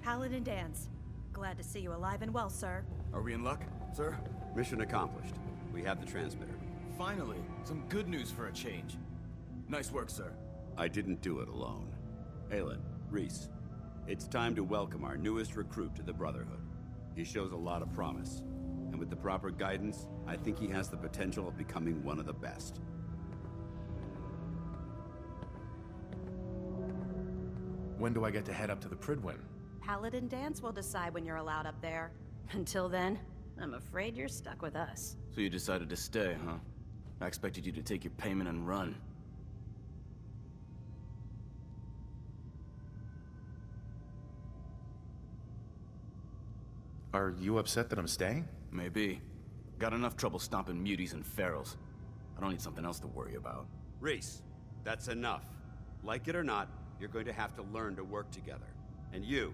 Paladin Dance. Glad to see you alive and well, sir. Are we in luck, sir? Mission accomplished. We have the transmitter. Finally, some good news for a change. Nice work, sir. I didn't do it alone. Aelin, Reese, it's time to welcome our newest recruit to the Brotherhood. He shows a lot of promise, and with the proper guidance, I think he has the potential of becoming one of the best. When do I get to head up to the Pridwin? Paladin Dance will decide when you're allowed up there. Until then, I'm afraid you're stuck with us. So you decided to stay, huh? I expected you to take your payment and run. Are you upset that I'm staying? Maybe. Got enough trouble stomping muties and ferals. I don't need something else to worry about. Reese, that's enough. Like it or not, you're going to have to learn to work together. And you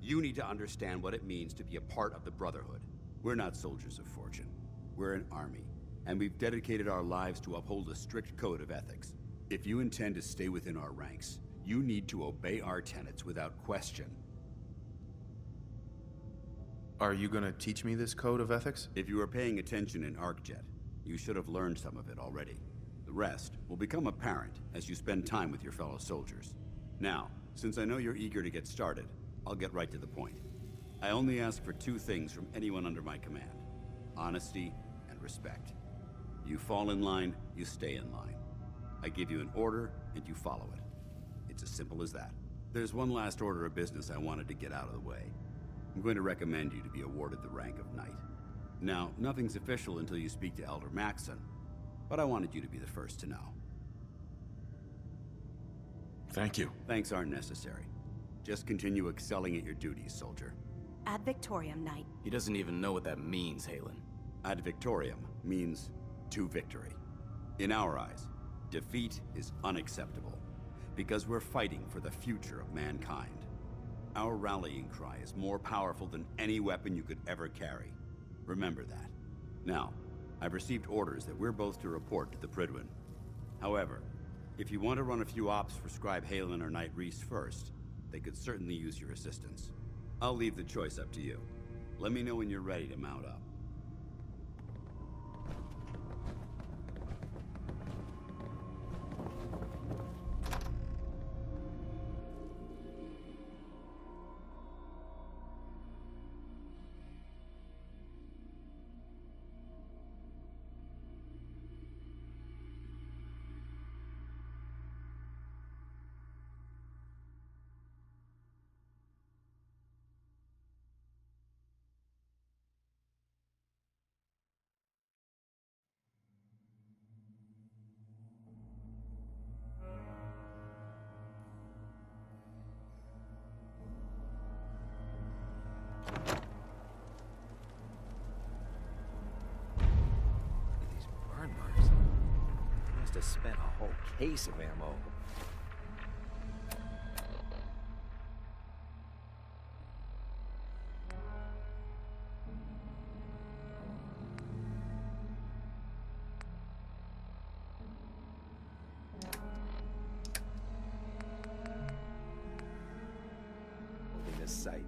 need to understand what it means to be a part of the Brotherhood. We're not soldiers of fortune. We're an army, and we've dedicated our lives to uphold a strict code of ethics. If you intend to stay within our ranks, you need to obey our tenets without question. Are you gonna teach me this code of ethics? If you were paying attention in ArcJet, you should have learned some of it already. The rest will become apparent as you spend time with your fellow soldiers. Now, since I know you're eager to get started, I'll get right to the point. I only ask for two things from anyone under my command: honesty and respect. You fall in line, you stay in line. I give you an order, and you follow it. It's as simple as that. There's one last order of business I wanted to get out of the way. I'm going to recommend you to be awarded the rank of Knight. Now, nothing's official until you speak to Elder Maxson, but I wanted you to be the first to know. Thank you. Thanks aren't necessary. Just continue excelling at your duties, soldier. Ad Victoriam, Knight. He doesn't even know what that means, Halen. Ad Victoriam means to victory. In our eyes, defeat is unacceptable, because we're fighting for the future of mankind. Our rallying cry is more powerful than any weapon you could ever carry. Remember that. Now, I've received orders that we're both to report to the Pridwin. However, if you want to run a few ops for Scribe Halen or Knight Reese first, they could certainly use your assistance. I'll leave the choice up to you. Let me know when you're ready to mount up. To spend a whole case of ammo. Holding this site.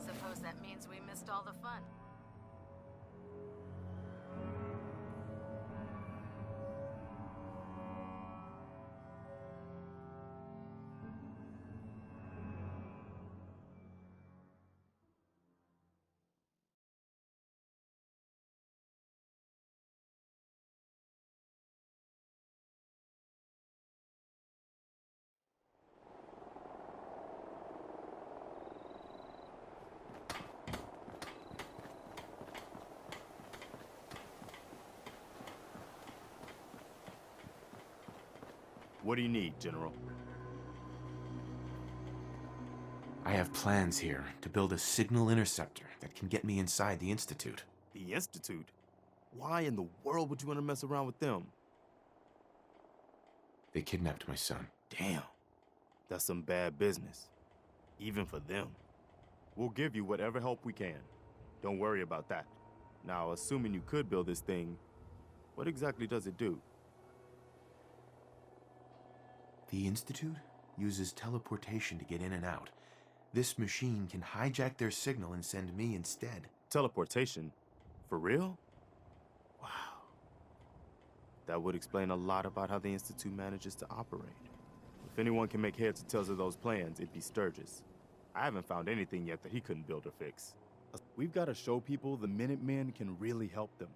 Suppose that means we missed all the fun. What do you need, General? I have plans here to build a signal interceptor that can get me inside the Institute. The Institute? Why in the world would you want to mess around with them? They kidnapped my son. Damn. That's some bad business. Even for them. We'll give you whatever help we can. Don't worry about that. Now, assuming you could build this thing, what exactly does it do? The Institute uses teleportation to get in and out. This machine can hijack their signal and send me instead. Teleportation? For real? Wow. That would explain a lot about how the Institute manages to operate. If anyone can make heads or tails of those plans, it'd be Sturgis. I haven't found anything yet that he couldn't build or fix. We've got to show people the Minutemen can really help them.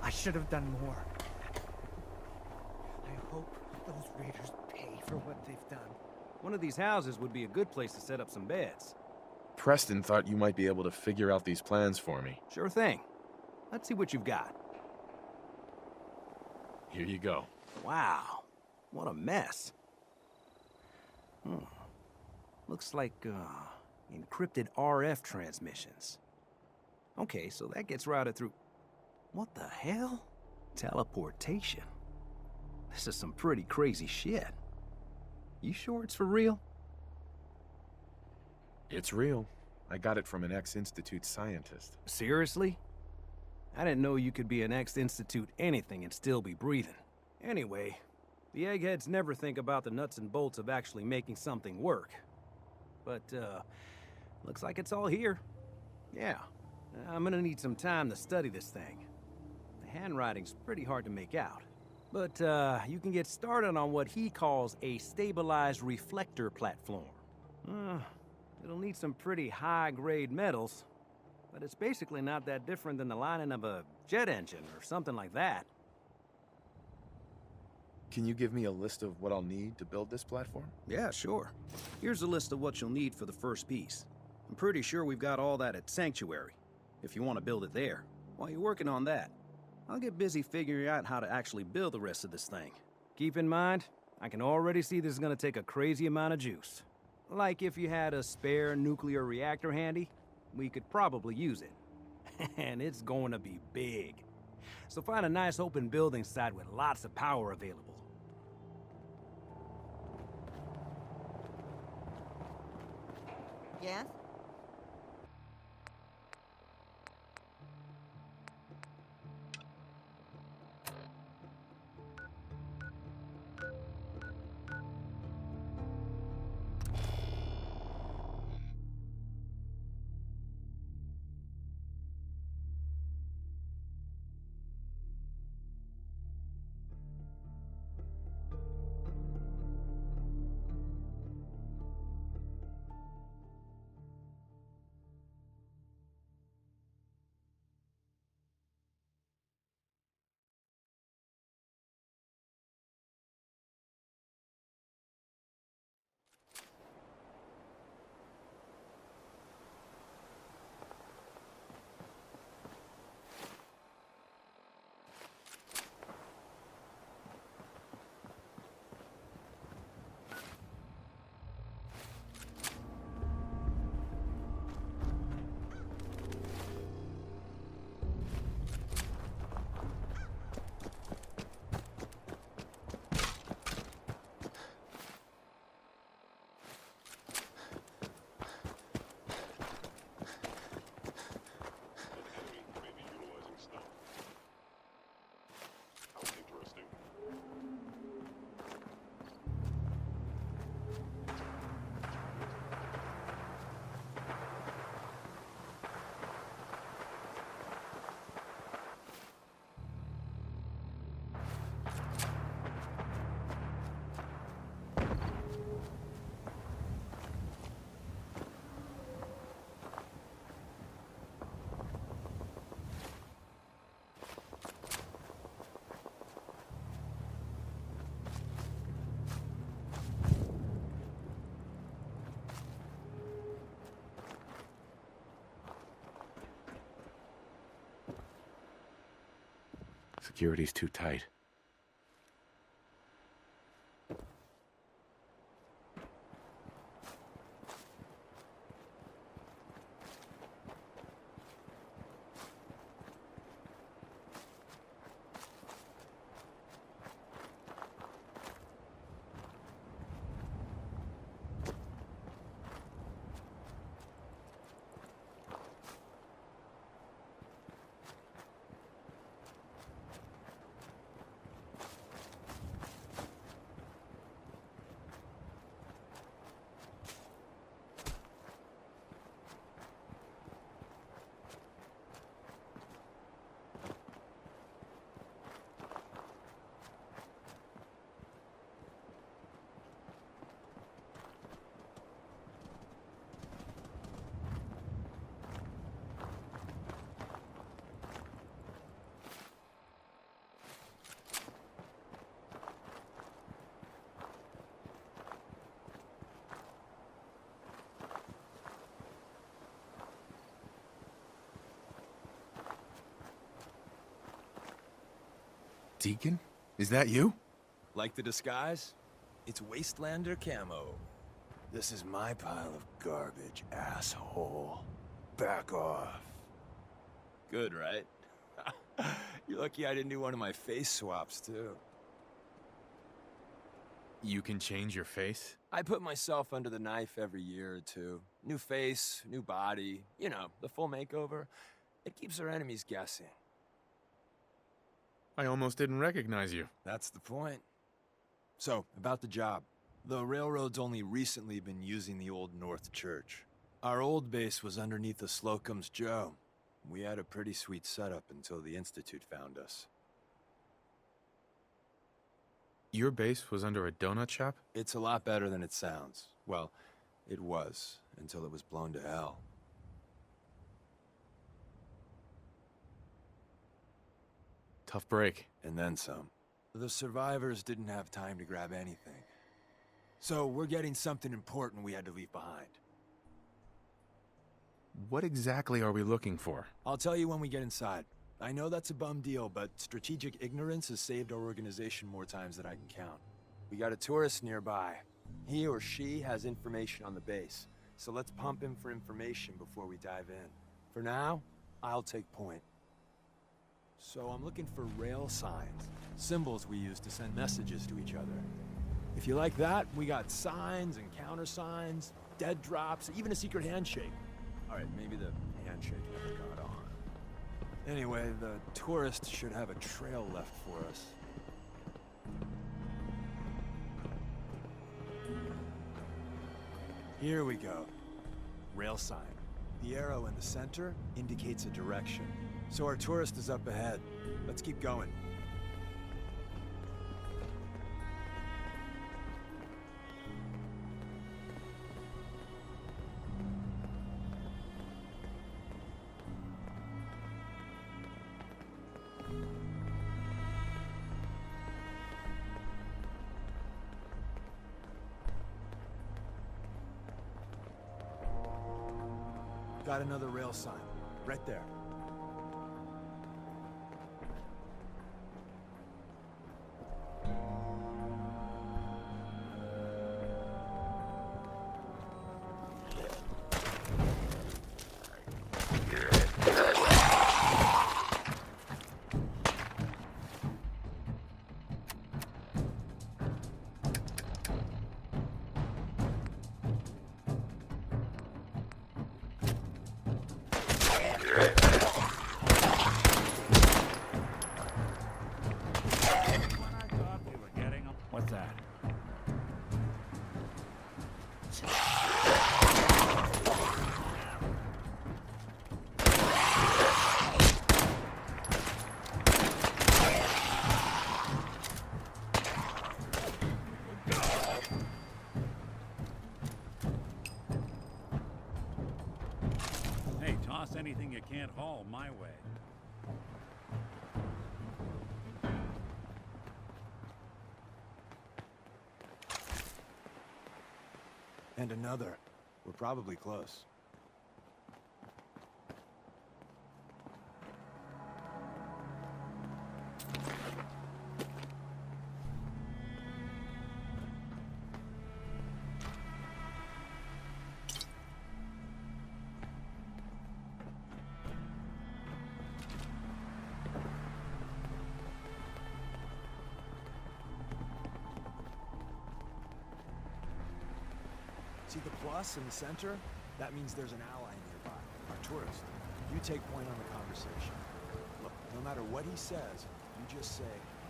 I should have done more. I hope those raiders pay for what they've done. One of these houses would be a good place to set up some beds. Preston thought you might be able to figure out these plans for me. Sure thing. Let's see what you've got. Here you go. Wow. What a mess. Looks like, encrypted RF transmissions. Okay, so that gets routed through... What the hell? Teleportation. This is some pretty crazy shit. You sure it's for real? It's real. I got it from an ex-Institute scientist. Seriously? I didn't know you could be an ex-Institute anything and still be breathing. Anyway, the eggheads never think about the nuts and bolts of actually making something work. But, looks like it's all here. Yeah, I'm gonna need some time to study this thing. The handwriting's pretty hard to make out. But, you can get started on what he calls a stabilized reflector platform. It'll need some pretty high-grade metals, but it's basically not that different than the lining of a jet engine or something like that. Can you give me a list of what I'll need to build this platform? Yeah, sure. Here's a list of what you'll need for the first piece. I'm pretty sure we've got all that at Sanctuary, if you want to build it there. While you're working on that, I'll get busy figuring out how to actually build the rest of this thing. Keep in mind, I can already see this is gonna take a crazy amount of juice. Like if you had a spare nuclear reactor handy, we could probably use it. And it's going to be big. So find a nice open building site with lots of power available. Yes? Security's too tight. Deacon? Is that you? Like the disguise? It's Wastelander camo. This is my pile of garbage, asshole. Back off. Good, right? You're lucky I didn't do one of my face swaps, too. You can change your face? I put myself under the knife every year or two. New face, new body, you know, the full makeover. It keeps our enemies guessing. I almost didn't recognize you. That's the point. So, about the job. The railroad's only recently been using the old North Church. Our old base was underneath the Slocum's Joe. We had a pretty sweet setup until the Institute found us. Your base was under a donut shop? It's a lot better than it sounds. Well, it was, until it was blown to hell. Tough break. And then some. The survivors didn't have time to grab anything. So we're getting something important we had to leave behind. What exactly are we looking for? I'll tell you when we get inside. I know that's a bum deal, but strategic ignorance has saved our organization more times than I can count. We got a tourist nearby. He or she has information on the base, so let's pump him for information before we dive in. For now, I'll take point. So I'm looking for rail signs, symbols we use to send messages to each other. If you like that, we got signs and countersigns, dead drops, even a secret handshake. Alright, maybe the handshake never got on. Anyway, the tourist should have a trail left for us. Here we go. Rail sign. The arrow in the center indicates a direction. So our tourist is up ahead. Let's keep going. Got another rail sign. Right there. What's that? Hey, toss anything you can't haul my way. And another. We're probably close. See the plus in the center? That means there's an ally nearby, our tourist. You take point on the conversation. Look, no matter what he says, you just say,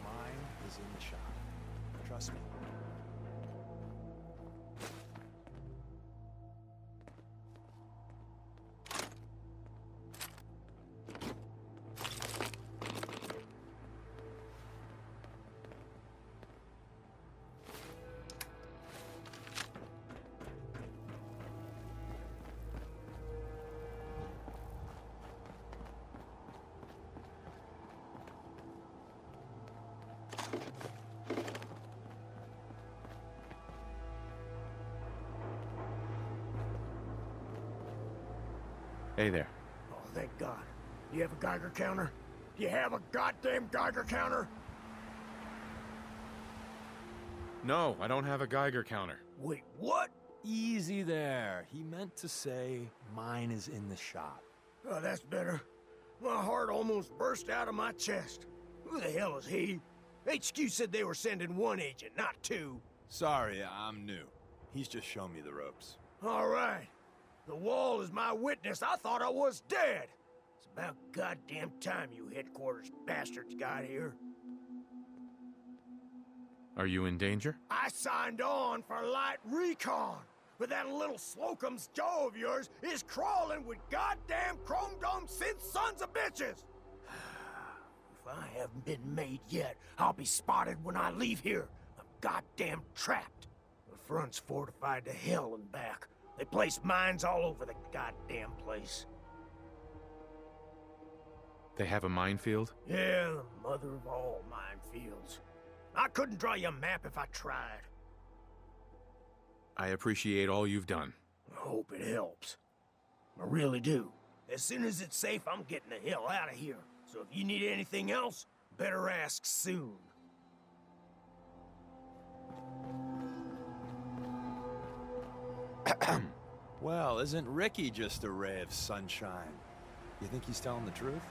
mine is in the shop. Trust me. Hey there. Oh, thank God. Do you have a Geiger counter? Do you have a goddamn Geiger counter? No, I don't have a Geiger counter. Wait, what? Easy there. He meant to say mine is in the shop. Oh, that's better. My heart almost burst out of my chest. Who the hell is he? HQ said they were sending one agent, not two. Sorry, I'm new. He's just shown me the ropes. All right. The wall is my witness. I thought I was dead. It's about goddamn time you headquarters bastards got here. Are you in danger? I signed on for light recon, but that little Slocum's Joe of yours is crawling with goddamn chrome dome synth sons of bitches! If I haven't been made yet, I'll be spotted when I leave here. I'm goddamn trapped. The front's fortified to hell and back. They placed mines all over the goddamn place. They have a minefield? Yeah, the mother of all minefields. I couldn't draw you a map if I tried. I appreciate all you've done. I hope it helps. I really do. As soon as it's safe, I'm getting the hell out of here. So if you need anything else, better ask soon. Well, isn't Ricky just a ray of sunshine? You think he's telling the truth?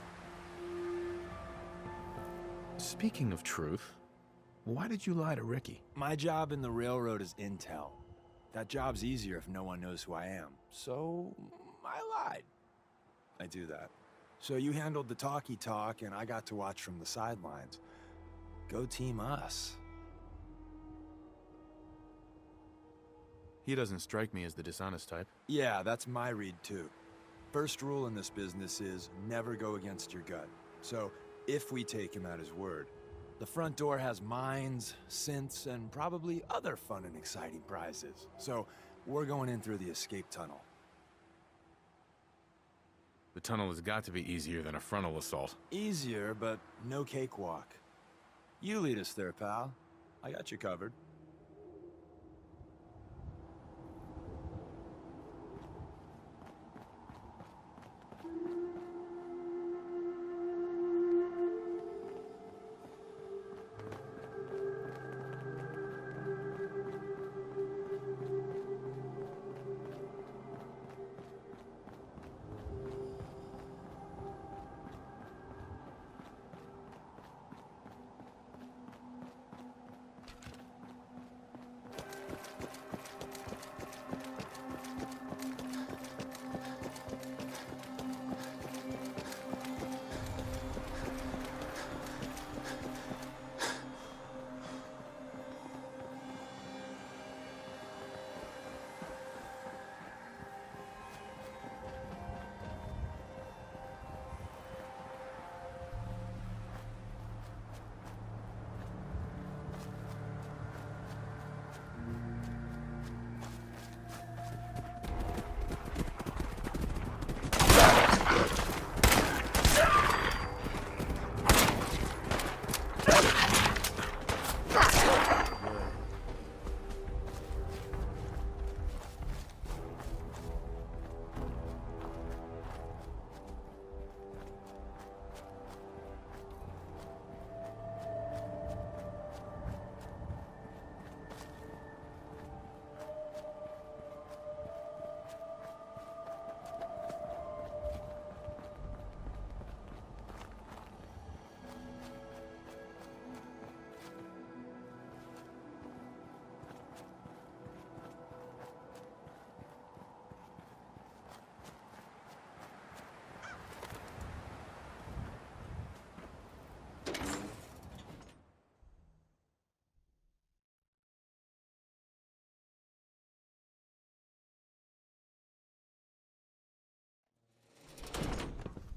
Speaking of truth, why did you lie to Ricky? My job in the railroad is intel. That job's easier if no one knows who I am. So, I lied. I do that. So you handled the talkie talk, and I got to watch from the sidelines. Go team us. He doesn't strike me as the dishonest type. Yeah, that's my read too. First rule in this business is never go against your gut. So, if we take him at his word, the front door has mines, synths, and probably other fun and exciting prizes. So, we're going in through the escape tunnel. The tunnel has got to be easier than a frontal assault. Easier, but no cakewalk. You lead us there, pal. I got you covered.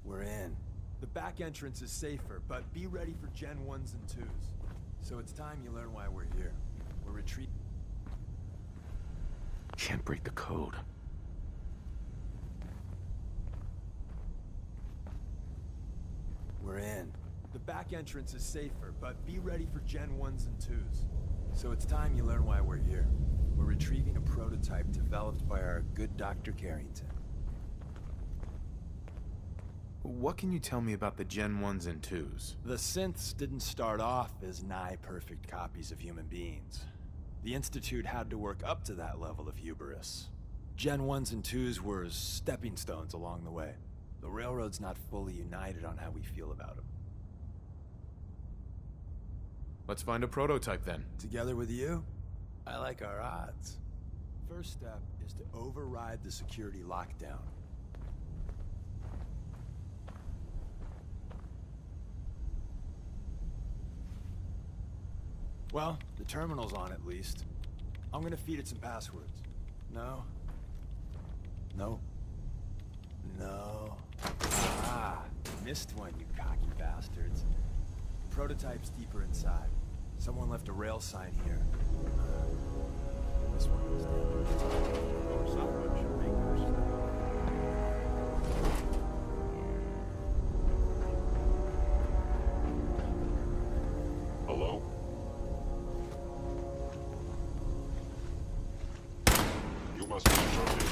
We're in. The back entrance is safer, but be ready for Gen 1s and 2s. So it's time you learn why we're here. We're retreating. Can't break the code. We're in. The back entrance is safer, but be ready for Gen 1s and 2s. So it's time you learn why we're here. We're retrieving a prototype developed by our good Dr. Carrington. What can you tell me about the Gen 1s and 2s? The synths didn't start off as nigh-perfect copies of human beings. The Institute had to work up to that level of hubris. Gen 1s and 2s were stepping stones along the way. The Railroad's not fully united on how we feel about them. Let's find a prototype then. Together with you, I like our odds. First step is to override the security lockdown. Well, the terminal's on at least. I'm gonna feed it some passwords. No. No. No. Ah, missed one, you cocky bastards. Prototype's deeper inside. Someone left a rail sign here. This one is damaged. Someone should make this. Hello? You must be interrupted.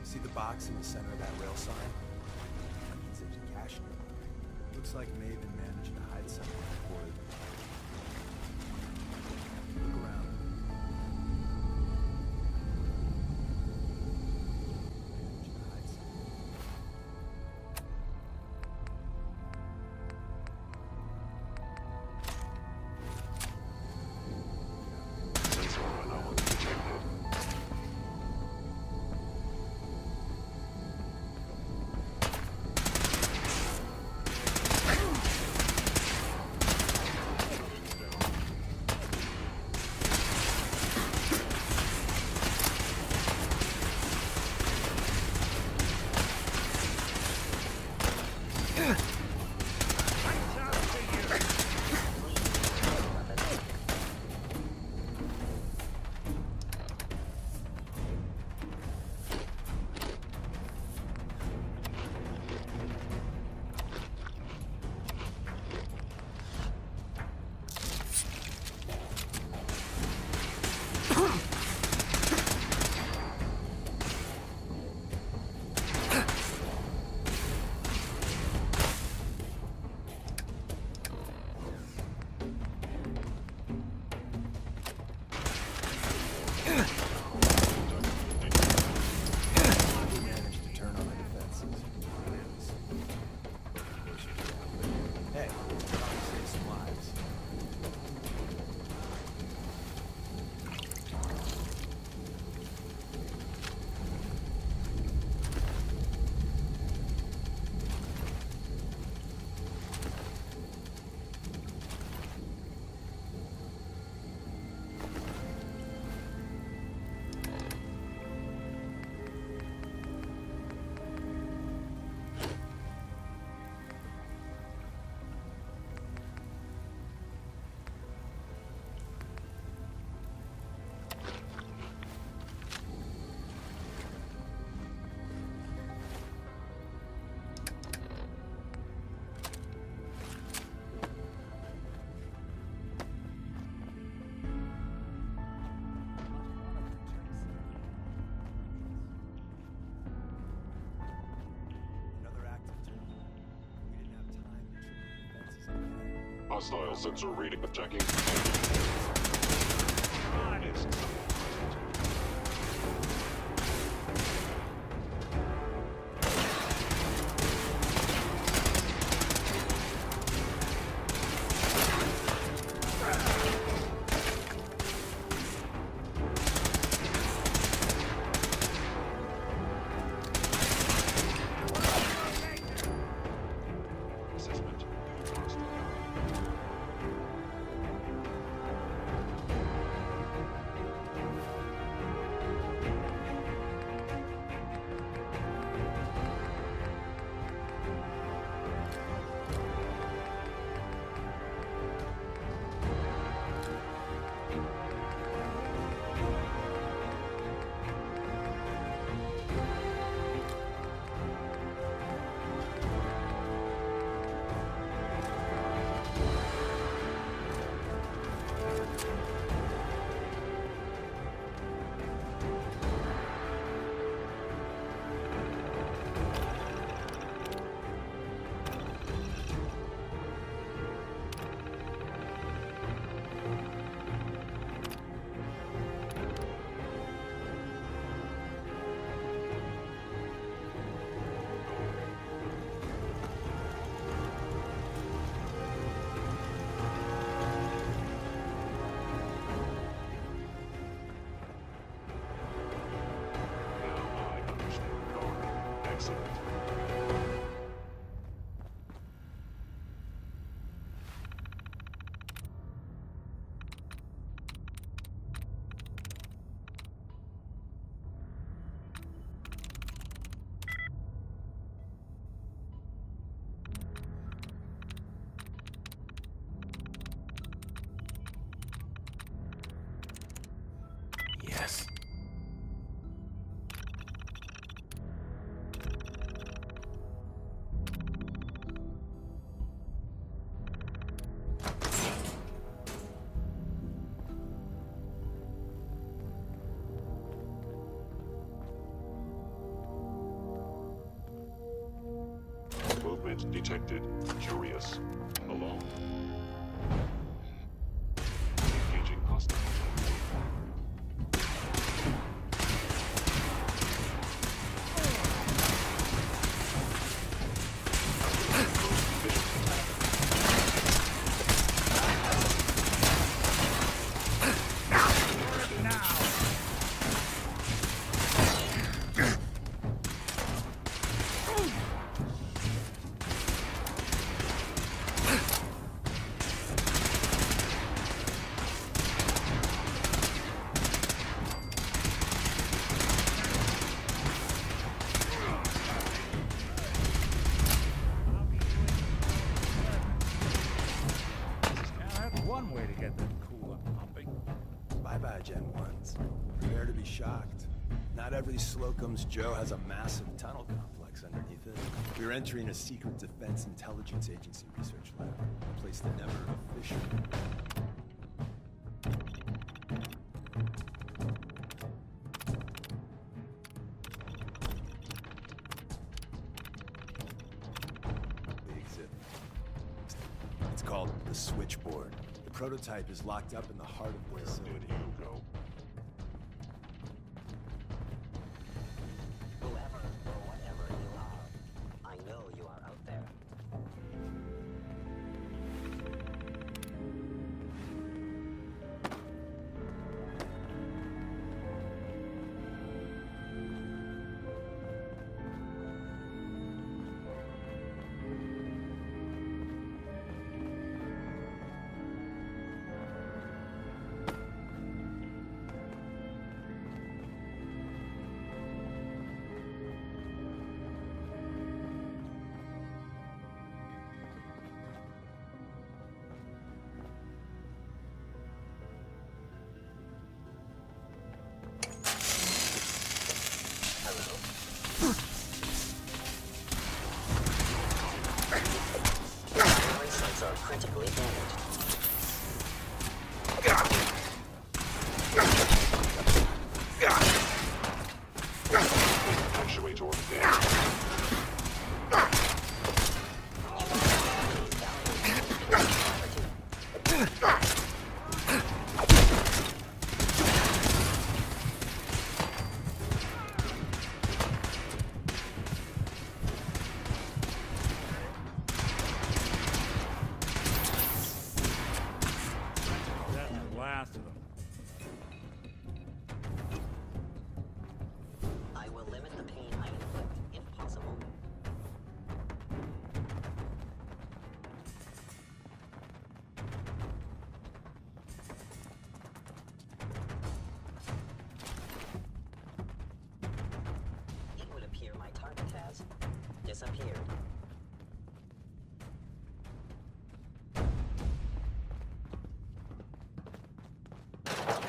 See the box in the center of that rail sign? That means there's a cache nearby. Looks like Maven managed to hide something before it. Look around. Managed to hide something. Sensor anomaly detected. Hostile sensor reading checking. Yes. Movement detected. Curious. Alone. Engaging hostile. Gen 1s. Prepare to be shocked. Not every Slocum's Joe has a massive tunnel complex underneath it. We're entering a secret defense intelligence agency research lab, a place that never officially... It's called the Switchboard. The prototype is locked up in the heart of the facility. Where did you go? Whoever or whatever you are, I know you are out there. Critically damaged. Actuator damaged. target has disappeared.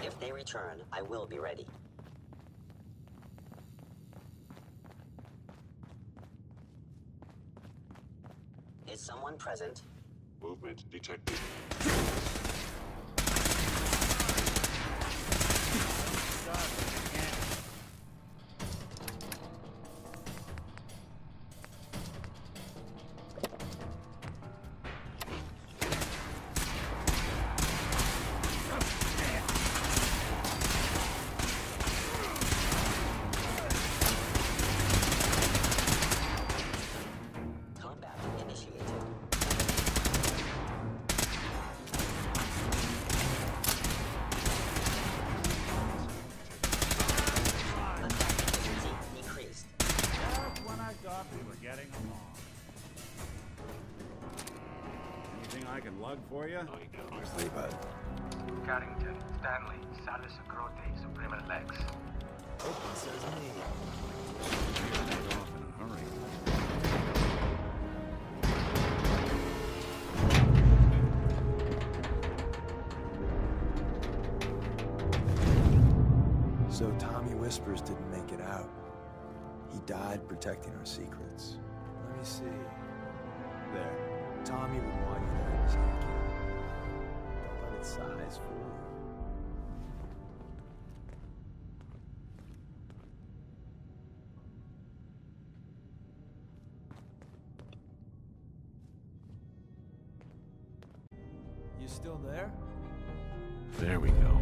If they return, I will be ready. Is someone present? Movement detected. Combat initiated. Attack efficiency decreased. Just when I thought we were getting along. Anything I can lug for you? Mostly, but Carrington, Stanley, Salis Acrote, Suprema Lex. open says me. Get off in a hurry. So Tommy Whispers didn't make it out. He died protecting our secrets. Let me see. There. Tommy would want you to have his hand. Don't let its size fool you. You still there? There we go.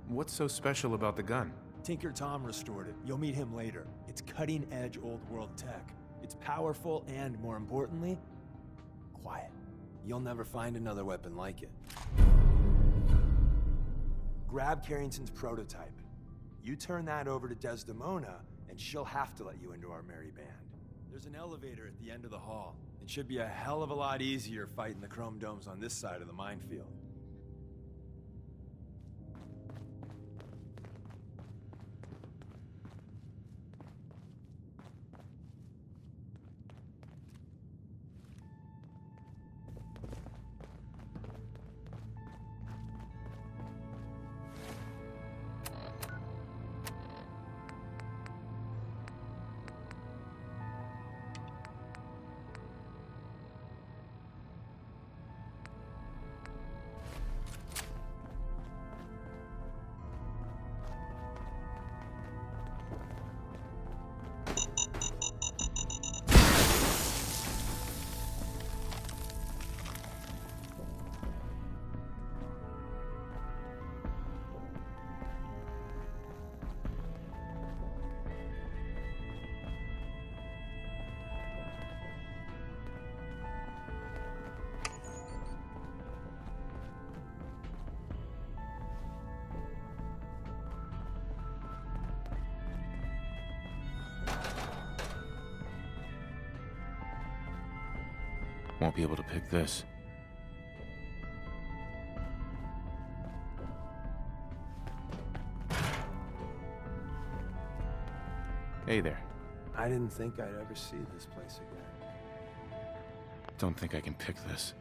What's so special about the gun? Tinker Tom restored it. You'll meet him later. It's cutting-edge old-world tech. It's powerful and, more importantly, quiet. You'll never find another weapon like it. Grab Carrington's prototype. You turn that over to Desdemona, and she'll have to let you into our merry band. There's an elevator at the end of the hall. It should be a hell of a lot easier fighting the chrome domes on this side of the minefield. Won't be able to pick this. Hey there. I didn't think I'd ever see this place again. Don't think I can pick this.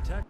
detect.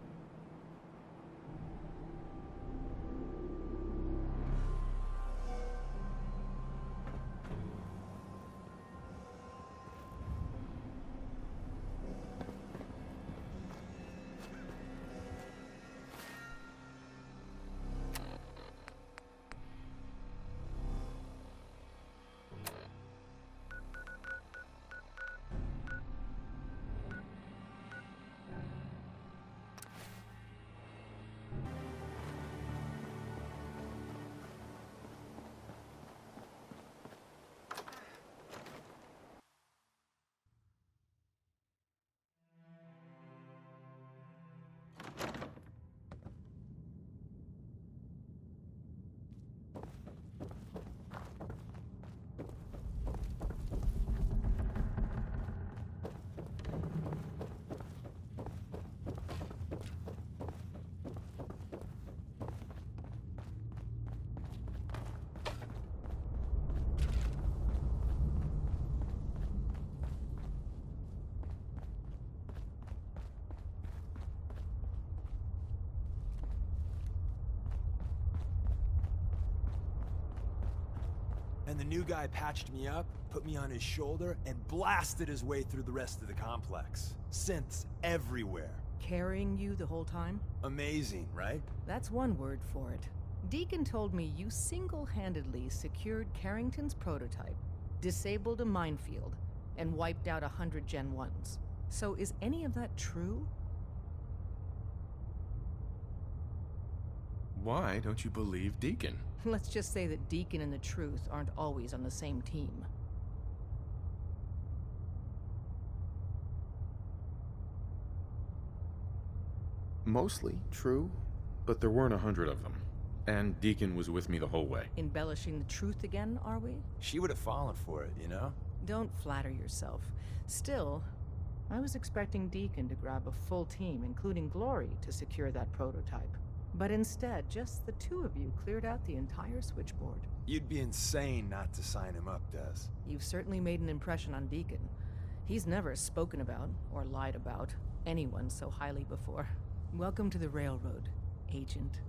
And the new guy patched me up, put me on his shoulder, and blasted his way through the rest of the complex. Synths everywhere. Carrying you the whole time? Amazing, right? That's one word for it. Deacon told me you single-handedly secured Carrington's prototype, disabled a minefield, and wiped out 100 Gen 1s. So is any of that true? Why don't you believe Deacon? Let's just say that Deacon and the Truth aren't always on the same team. Mostly true, but there weren't 100 of them. And Deacon was with me the whole way. Embellishing the truth again, are we? She would have fallen for it, you know? Don't flatter yourself. Still, I was expecting Deacon to grab a full team, including Glory, to secure that prototype. But instead, just the two of you cleared out the entire switchboard. You'd be insane not to sign him up, Des. You've certainly made an impression on Deacon. He's never spoken about, or lied about, anyone so highly before. Welcome to the Railroad, Agent.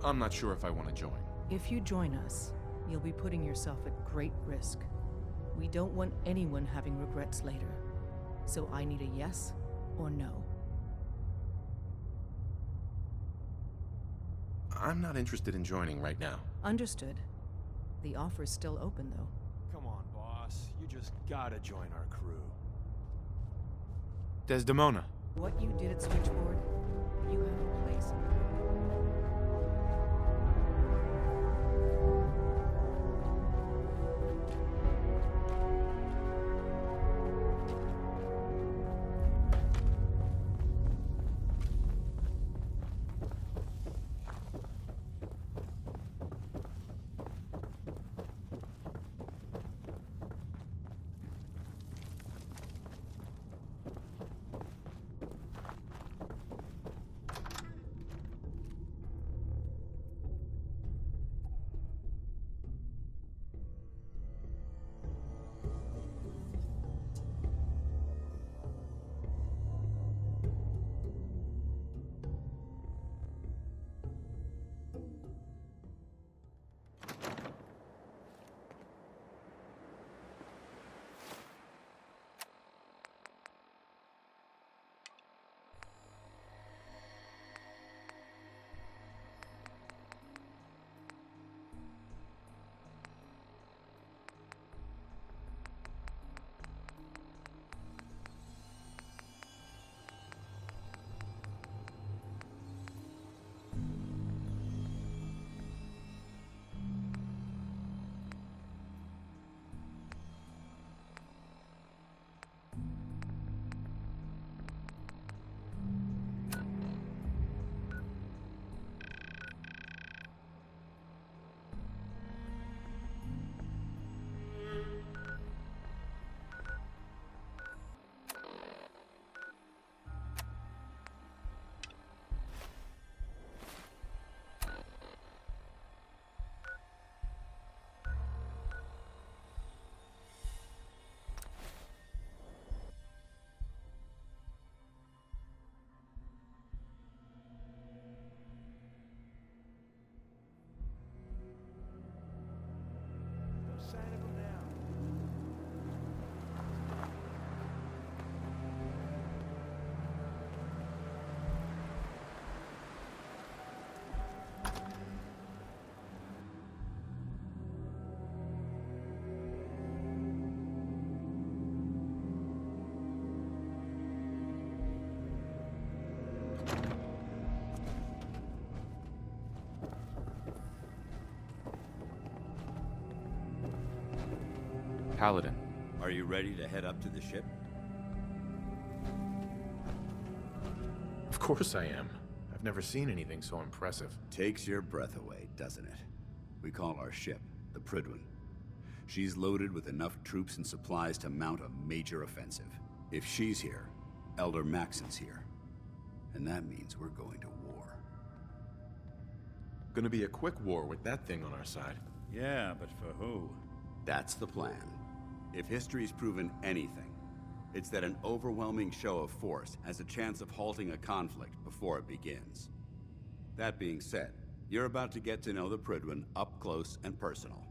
I'm not sure if I want to join. If you join us, you'll be putting yourself at great risk. We don't want anyone having regrets later. So I need a yes or no. I'm not interested in joining right now. Understood. The offer's still open, though. Come on, boss. You just gotta join our crew. Desdemona. What you did at Switchboard, you have a place in the Paladin. Are you ready to head up to the ship? Of course I am. I've never seen anything so impressive. Takes your breath away, doesn't it? We call our ship the Prydwen. She's loaded with enough troops and supplies to mount a major offensive. If she's here, Elder Maxon's here. And that means we're going to war. Gonna be a quick war with that thing on our side. Yeah, but for who? That's the plan. If history's proven anything, it's that an overwhelming show of force has a chance of halting a conflict before it begins. That being said, you're about to get to know the Prydwen up close and personal.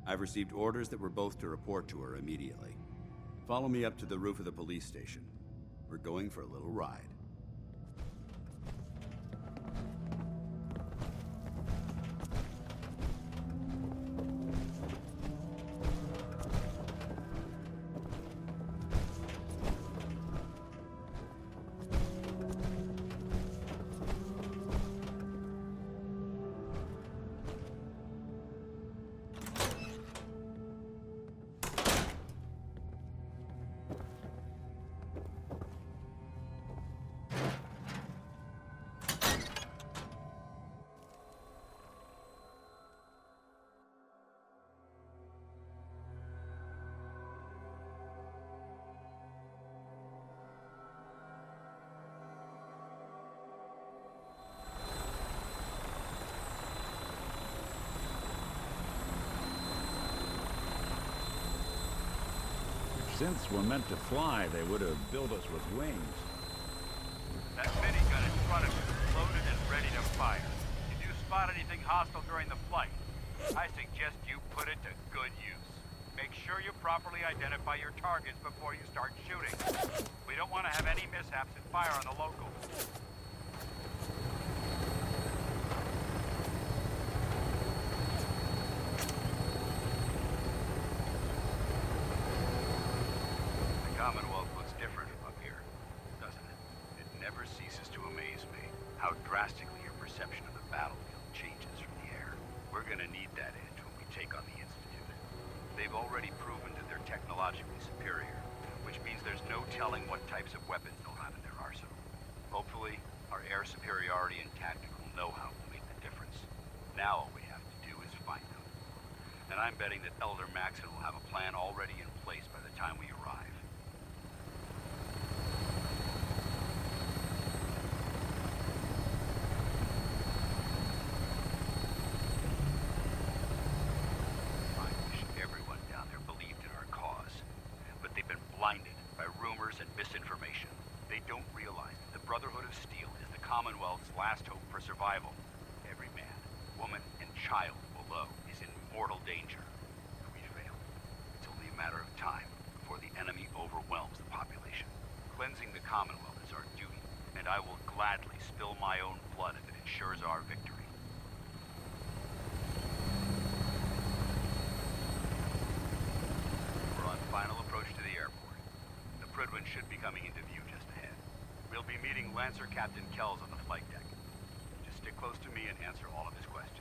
I've received orders that we're both to report to her immediately. Follow me up to the roof of the police station. We're going for a little ride. Since we're meant to fly, they would have built us with wings. That minigun in front of you is loaded and ready to fire. If you spot anything hostile during the flight, I suggest you put it to good use. Make sure you properly identify your targets before you start shooting. We don't want to have any mishaps and fire on the locals. Commonwealth looks different from up here, doesn't it? It never ceases to amaze me how drastically your perception of the battlefield changes from the air. We're gonna need that edge when we take on the Institute. They've already proven that they're technologically superior, which means there's no telling what types of weapons they'll have in their arsenal. Hopefully, our air superiority and tactical know-how will make the difference. Now all we have to do is find them. And I'm betting that Elder Maxon will have a plan already in place by the time we arrive. Blinded by rumors and misinformation. They don't realize that the Brotherhood of Steel is the Commonwealth's last hope for survival. Every man, woman, and child below is in mortal danger. If we fail, it's only a matter of time before the enemy overwhelms the population. Cleansing the Commonwealth is our duty, and I will gladly spill my own blood if it ensures our victory. We're on final approach to the airport. Prydwen should be coming into view just ahead. We'll be meeting Lancer Captain Kells on the flight deck. Just stick close to me and answer all of his questions.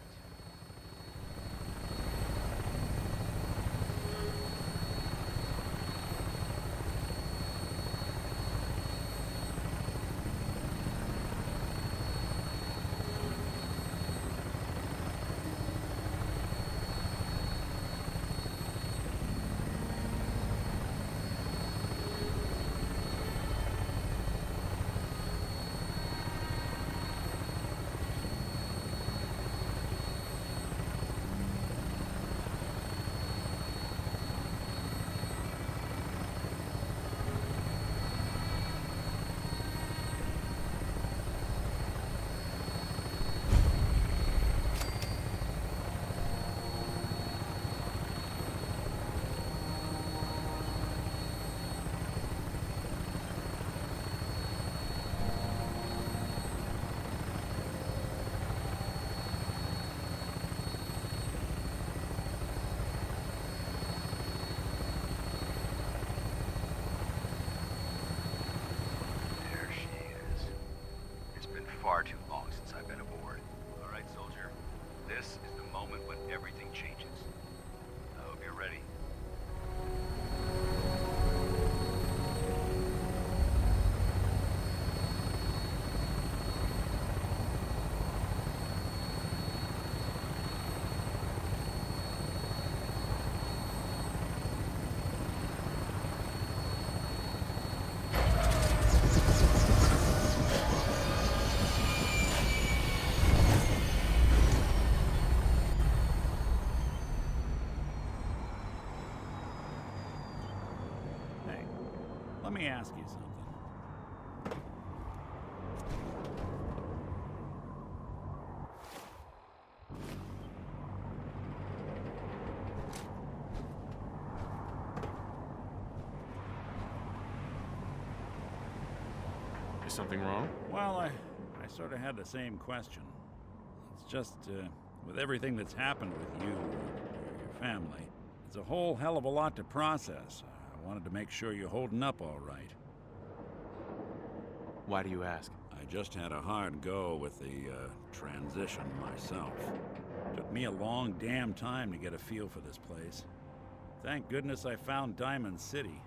Let me ask you something. Is something wrong? Well, I sort of had the same question. It's just, with everything that's happened with you or your family, it's a whole hell of a lot to process. I wanted to make sure you're holding up all right. Why do you ask? I just had a hard go with the transition myself. Took me a long damn time to get a feel for this place. Thank goodness I found Diamond City.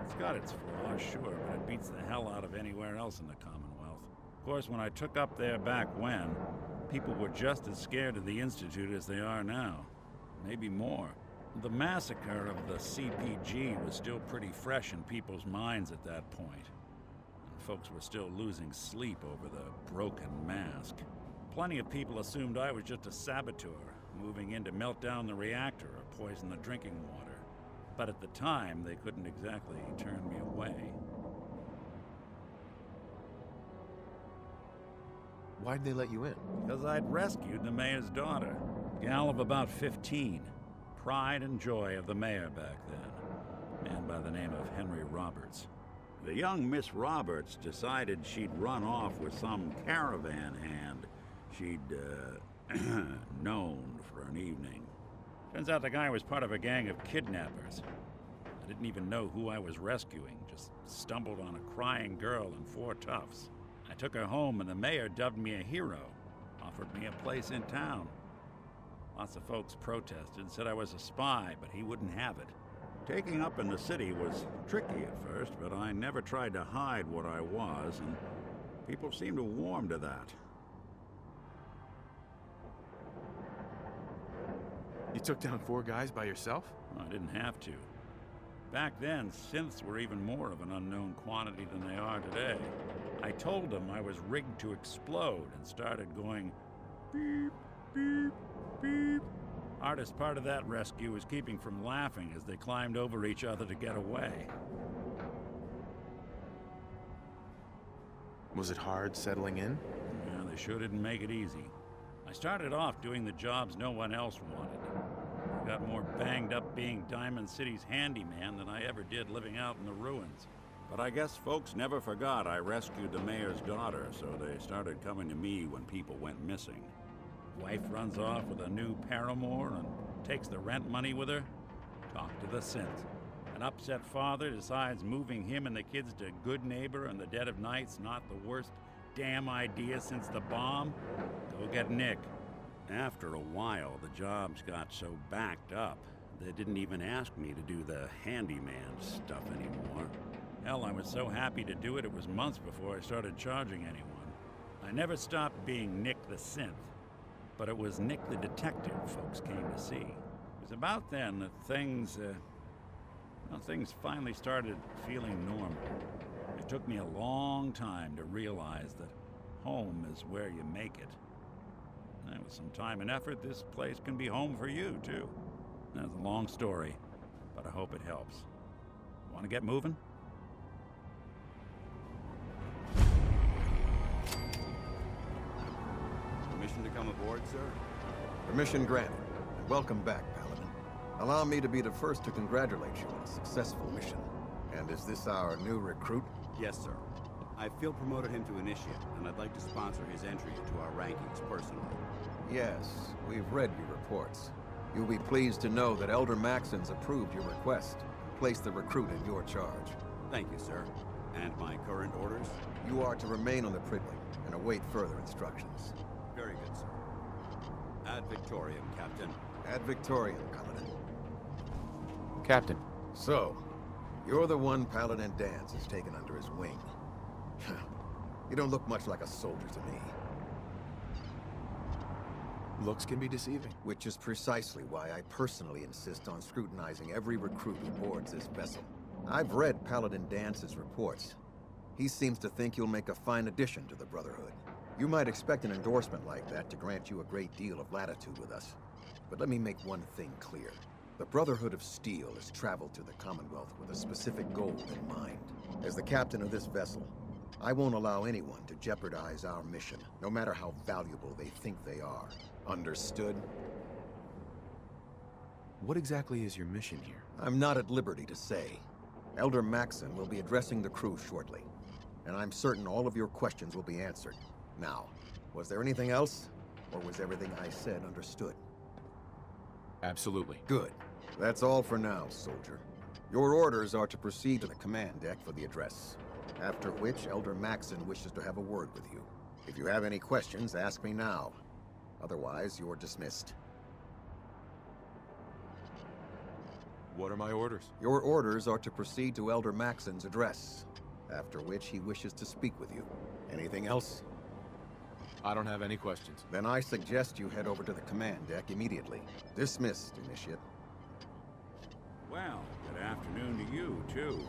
It's got its flaws, sure, but it beats the hell out of anywhere else in the Commonwealth. Of course, when I took up there back when, people were just as scared of the Institute as they are now. Maybe more. The massacre of the CPG was still pretty fresh in people's minds at that point. And folks were still losing sleep over the broken mask. Plenty of people assumed I was just a saboteur, moving in to melt down the reactor or poison the drinking water. But at the time, they couldn't exactly turn me away. Why'd they let you in? Because I'd rescued the mayor's daughter. Gal of about 15. Pride and joy of the mayor back then. Man by the name of Henry Roberts. The young Miss Roberts decided she'd run off with some caravan hand she'd, known for an evening. Turns out the guy was part of a gang of kidnappers. I didn't even know who I was rescuing, just stumbled on a crying girl and 4 toughs. I took her home and the mayor dubbed me a hero, offered me a place in town. Lots of folks protested, said I was a spy, but he wouldn't have it. Taking up in the city was tricky at first, but I never tried to hide what I was, and people seemed to warm to that. You took down 4 guys by yourself? I didn't have to. Back then, synths were even more of an unknown quantity than they are today. I told them I was rigged to explode and started going beep, beep, beep. Hardest part of that rescue was keeping from laughing as they climbed over each other to get away. Was it hard settling in? Yeah, they sure didn't make it easy. I started off doing the jobs no one else wanted. I got more banged up being Diamond City's handyman than I ever did living out in the ruins. But I guess folks never forgot I rescued the mayor's daughter, so they started coming to me when people went missing. Wife runs off with a new paramour and takes the rent money with her. Talk to the synth. An upset father decides moving him and the kids to Good Neighbor in the dead of night's not the worst damn idea since the bomb. Go get Nick. After a while, the jobs got so backed up, they didn't even ask me to do the handyman stuff anymore. Hell, I was so happy to do it, it was months before I started charging anyone. I never stopped being Nick the Synth, but it was Nick the Detective folks came to see. It was about then that things finally started feeling normal. It took me a long time to realize that home is where you make it. And with some time and effort, this place can be home for you, too. That's a long story, but I hope it helps. Want to get moving? Permission to come aboard, sir? Permission granted. And welcome back, Paladin. Allow me to be the first to congratulate you on a successful mission. And is this our new recruit? Yes, sir. I feel promoted him to initiate, and I'd like to sponsor his entry into our rankings personally. Yes, we've read your reports. You'll be pleased to know that Elder Maxon's approved your request and placed the recruit in your charge. Thank you, sir. And my current orders? You are to remain on the Pridling and await further instructions. Very good, sir. Ad Victoriam, Captain. Ad Victoriam, Paladin. Captain. So, you're the one Paladin Danse has taken under his wing. You don't look much like a soldier to me. Looks can be deceiving. Which is precisely why I personally insist on scrutinizing every recruit who boards this vessel. I've read Paladin Dance's reports. He seems to think you'll make a fine addition to the Brotherhood. You might expect an endorsement like that to grant you a great deal of latitude with us. But let me make one thing clear. The Brotherhood of Steel has traveled to the Commonwealth with a specific goal in mind. As the captain of this vessel, I won't allow anyone to jeopardize our mission, no matter how valuable they think they are. Understood? What exactly is your mission here? I'm not at liberty to say. Elder Maxon will be addressing the crew shortly, and I'm certain all of your questions will be answered. Now, was there anything else, or was everything I said understood? Absolutely. Good. That's all for now, soldier. Your orders are to proceed to the command deck for the address, after which Elder Maxon wishes to have a word with you. If you have any questions, ask me now. Otherwise, you're dismissed. What are my orders? Your orders are to proceed to Elder Maxon's address, after which he wishes to speak with you. Anything else? I don't have any questions. Then I suggest you head over to the command deck immediately. Dismissed, Initiate. Well, good afternoon to you, too.